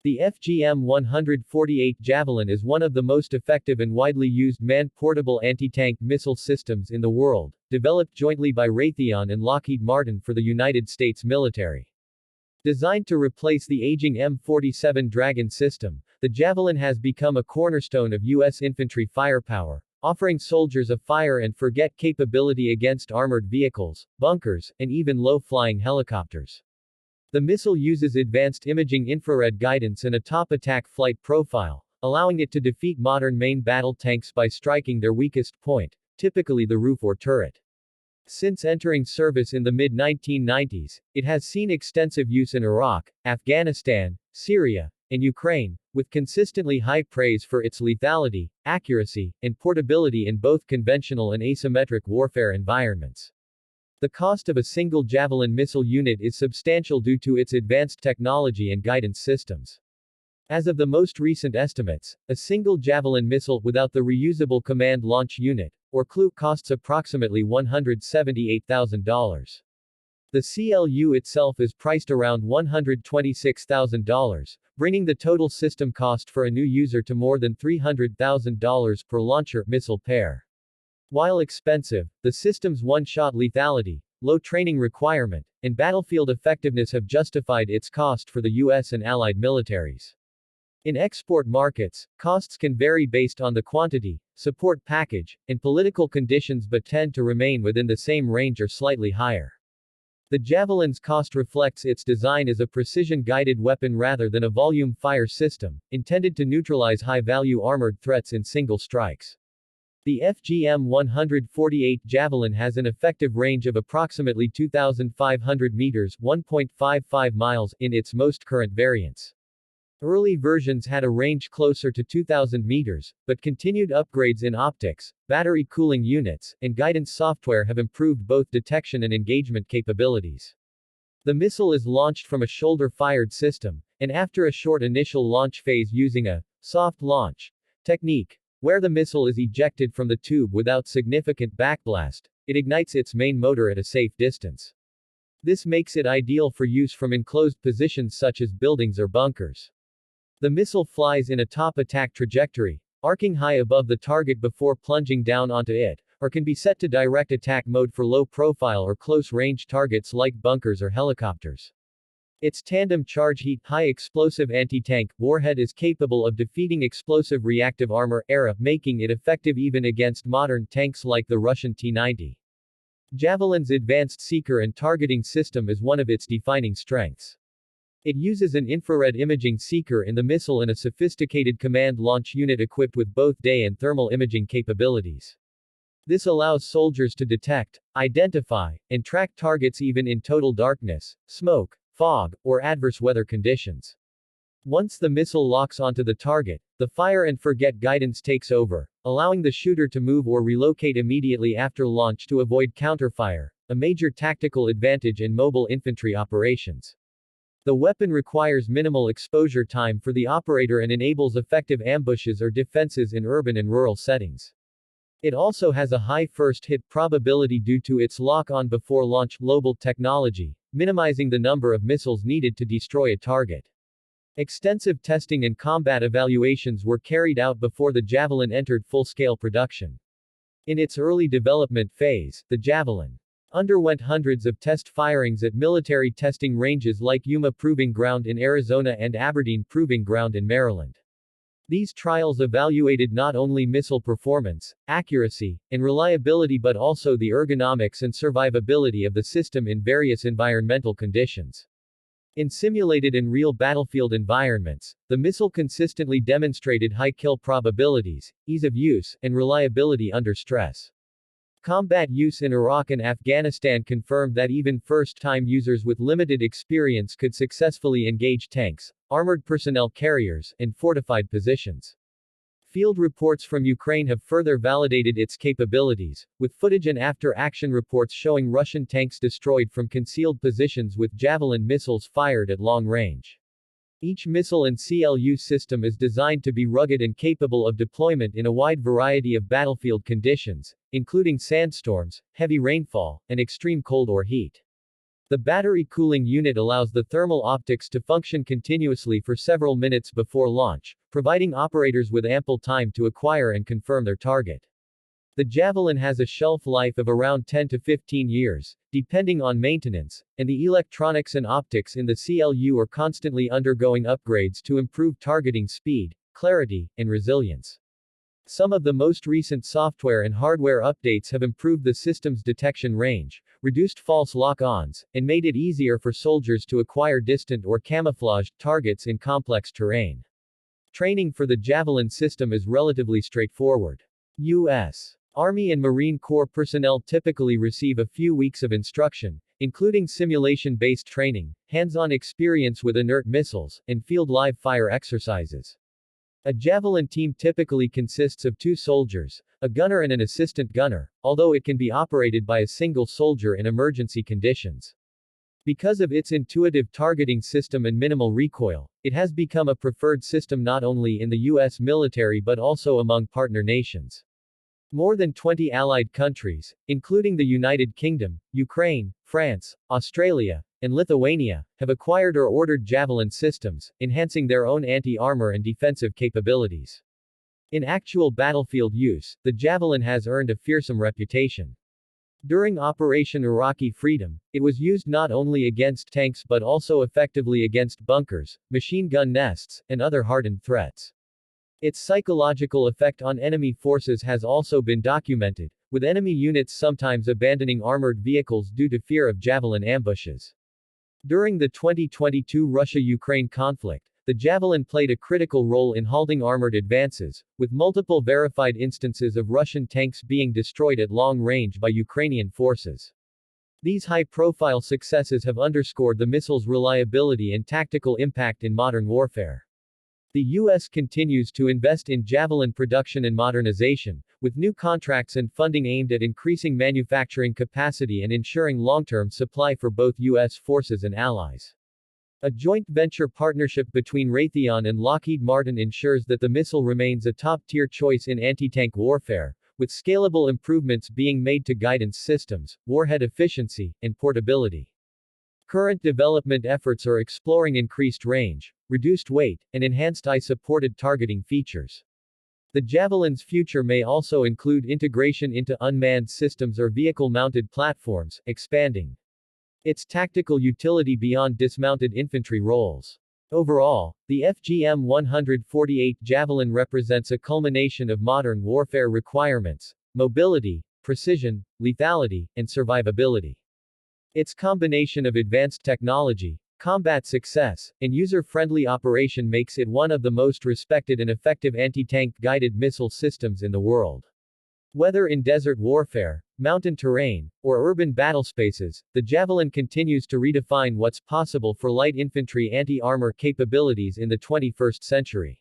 The FGM-148 Javelin is one of the most effective and widely used manned-portable anti-tank missile systems in the world, developed jointly by Raytheon and Lockheed Martin for the United States military. Designed to replace the aging M47 Dragon system, the Javelin has become a cornerstone of U.S. infantry firepower, offering soldiers a fire-and-forget capability against armored vehicles, bunkers, and even low-flying helicopters. The missile uses advanced imaging infrared guidance and a top attack flight profile, allowing it to defeat modern main battle tanks by striking their weakest point, typically the roof or turret. Since entering service in the mid-1990s, it has seen extensive use in Iraq, Afghanistan, Syria, and Ukraine, with consistently high praise for its lethality, accuracy, and portability in both conventional and asymmetric warfare environments. The cost of a single Javelin missile unit is substantial due to its advanced technology and guidance systems. As of the most recent estimates, a single Javelin missile without the reusable command launch unit, or CLU, costs approximately $178,000. The CLU itself is priced around $126,000, bringing the total system cost for a new user to more than $300,000 per launcher missile pair. While expensive, the system's one-shot lethality, low training requirement, and battlefield effectiveness have justified its cost for the U.S. and allied militaries. In export markets, costs can vary based on the quantity, support package, and political conditions but tend to remain within the same range or slightly higher. The Javelin's cost reflects its design as a precision-guided weapon rather than a volume-fire system, intended to neutralize high-value armored threats in single strikes. The FGM-148 Javelin has an effective range of approximately 2,500 meters (1.55 miles) in its most current variants. Early versions had a range closer to 2,000 meters, but continued upgrades in optics, battery cooling units, and guidance software have improved both detection and engagement capabilities. The missile is launched from a shoulder-fired system, and after a short initial launch phase using a soft launch technique, where the missile is ejected from the tube without significant backblast, it ignites its main motor at a safe distance. This makes it ideal for use from enclosed positions such as buildings or bunkers. The missile flies in a top attack trajectory, arcing high above the target before plunging down onto it, or can be set to direct attack mode for low-profile or close-range targets like bunkers or helicopters. Its tandem charge heat, high-explosive anti-tank warhead is capable of defeating explosive reactive armor era, making it effective even against modern tanks like the Russian T-90. Javelin's advanced seeker and targeting system is one of its defining strengths. It uses an infrared imaging seeker in the missile and a sophisticated command launch unit equipped with both day and thermal imaging capabilities. This allows soldiers to detect, identify, and track targets even in total darkness, smoke, fog, or adverse weather conditions. Once the missile locks onto the target, the fire-and-forget guidance takes over, allowing the shooter to move or relocate immediately after launch to avoid counterfire, a major tactical advantage in mobile infantry operations. The weapon requires minimal exposure time for the operator and enables effective ambushes or defenses in urban and rural settings. It also has a high first-hit probability due to its lock-on before launch global technology, minimizing the number of missiles needed to destroy a target. Extensive testing and combat evaluations were carried out before the Javelin entered full-scale production. In its early development phase, the Javelin underwent hundreds of test firings at military testing ranges like Yuma Proving Ground in Arizona and Aberdeen Proving Ground in Maryland. These trials evaluated not only missile performance, accuracy, and reliability but also the ergonomics and survivability of the system in various environmental conditions. In simulated and real battlefield environments, the missile consistently demonstrated high kill probabilities, ease of use, and reliability under stress. Combat use in Iraq and Afghanistan confirmed that even first-time users with limited experience could successfully engage tanks, armored personnel carriers, and fortified positions. Field reports from Ukraine have further validated its capabilities, with footage and after-action reports showing Russian tanks destroyed from concealed positions with Javelin missiles fired at long range. Each missile and CLU system is designed to be rugged and capable of deployment in a wide variety of battlefield conditions, including sandstorms, heavy rainfall, and extreme cold or heat. The battery cooling unit allows the thermal optics to function continuously for several minutes before launch, providing operators with ample time to acquire and confirm their target. The Javelin has a shelf life of around 10 to 15 years, depending on maintenance, and the electronics and optics in the CLU are constantly undergoing upgrades to improve targeting speed, clarity, and resilience. Some of the most recent software and hardware updates have improved the system's detection range, reduced false lock-ons, and made it easier for soldiers to acquire distant or camouflaged targets in complex terrain. Training for the Javelin system is relatively straightforward. U.S. Army and Marine Corps personnel typically receive a few weeks of instruction, including simulation-based training, hands-on experience with inert missiles, and field live-fire exercises. A Javelin team typically consists of 2 soldiers, a gunner and an assistant gunner, although it can be operated by a single soldier in emergency conditions. Because of its intuitive targeting system and minimal recoil, it has become a preferred system not only in the U.S. military but also among partner nations. More than 20 allied countries, including the United Kingdom, Ukraine, France, Australia, and Lithuania, have acquired or ordered Javelin systems, enhancing their own anti-armor and defensive capabilities. In actual battlefield use, the Javelin has earned a fearsome reputation. During Operation Iraqi Freedom, it was used not only against tanks but also effectively against bunkers, machine gun nests, and other hardened threats. Its psychological effect on enemy forces has also been documented, with enemy units sometimes abandoning armored vehicles due to fear of Javelin ambushes. During the 2022 Russia-Ukraine conflict, the Javelin played a critical role in halting armored advances, with multiple verified instances of Russian tanks being destroyed at long range by Ukrainian forces. These high-profile successes have underscored the missile's reliability and tactical impact in modern warfare. The U.S. continues to invest in Javelin production and modernization, with new contracts and funding aimed at increasing manufacturing capacity and ensuring long-term supply for both U.S. forces and allies. A joint venture partnership between Raytheon and Lockheed Martin ensures that the missile remains a top-tier choice in anti-tank warfare, with scalable improvements being made to guidance systems, warhead efficiency, and portability. Current development efforts are exploring increased range, reduced weight, and enhanced eye-supported targeting features. The Javelin's future may also include integration into unmanned systems or vehicle-mounted platforms, expanding its tactical utility beyond dismounted infantry roles. Overall, the FGM-148 Javelin represents a culmination of modern warfare requirements: mobility, precision, lethality, and survivability. Its combination of advanced technology, combat success, and user-friendly operation makes it one of the most respected and effective anti-tank guided missile systems in the world. Whether in desert warfare, mountain terrain, or urban battlespaces, the Javelin continues to redefine what's possible for light infantry anti-armor capabilities in the 21st century.